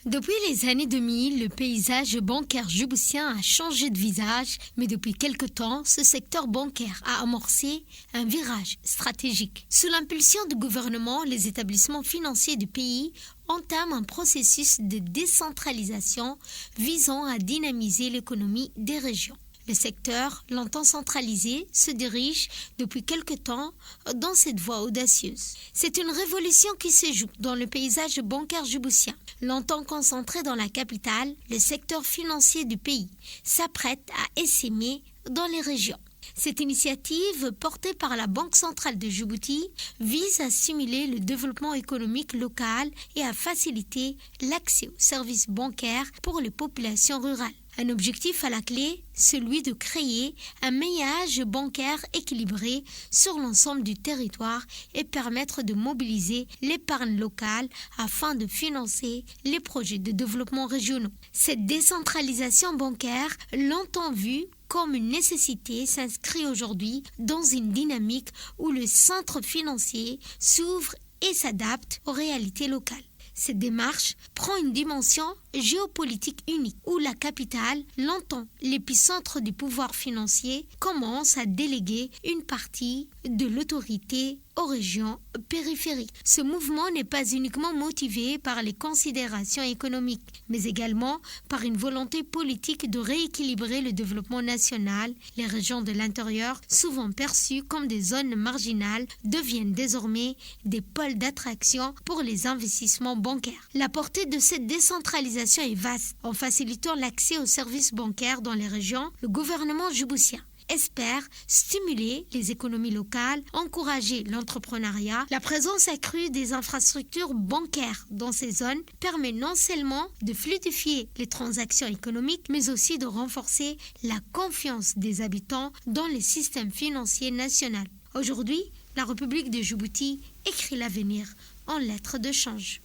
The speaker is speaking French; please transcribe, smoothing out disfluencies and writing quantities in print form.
Depuis les années 2000, le paysage bancaire djiboutien a changé de visage, mais depuis quelque temps, ce secteur bancaire a amorcé un virage stratégique. Sous l'impulsion du gouvernement, les établissements financiers du pays entament un processus de décentralisation visant à dynamiser l'économie des régions. Le secteur, longtemps centralisé, se dirige depuis quelque temps dans cette voie audacieuse. C'est une révolution qui se joue dans le paysage bancaire djiboutien. Longtemps concentré dans la capitale, le secteur financier du pays s'apprête à essaimer dans les régions. Cette initiative, portée par la Banque centrale de Djibouti, vise à stimuler le développement économique local et à faciliter l'accès aux services bancaires pour les populations rurales. Un objectif à la clé, celui de créer un maillage bancaire équilibré sur l'ensemble du territoire et permettre de mobiliser l'épargne locale afin de financer les projets de développement régionaux. Cette décentralisation bancaire, longtemps vue comme une nécessité, s'inscrit aujourd'hui dans une dynamique où le centre financier s'ouvre et s'adapte aux réalités locales. Cette démarche prend une dimension géopolitique unique, où la capitale, longtemps l'épicentre du pouvoir financier, commence à déléguer une partie de l'autorité aux régions périphériques. Ce mouvement n'est pas uniquement motivé par les considérations économiques, mais également par une volonté politique de rééquilibrer le développement national. Les régions de l'intérieur, souvent perçues comme des zones marginales, deviennent désormais des pôles d'attraction pour les investissements bancaires. La portée de cette décentralisation est vaste. En facilitant l'accès aux services bancaires dans les régions, le gouvernement djiboutien espère stimuler les économies locales, encourager l'entrepreneuriat. La présence accrue des infrastructures bancaires dans ces zones permet non seulement de fluidifier les transactions économiques, mais aussi de renforcer la confiance des habitants dans les systèmes financiers nationaux. Aujourd'hui, la République de Djibouti écrit l'avenir en lettres de change.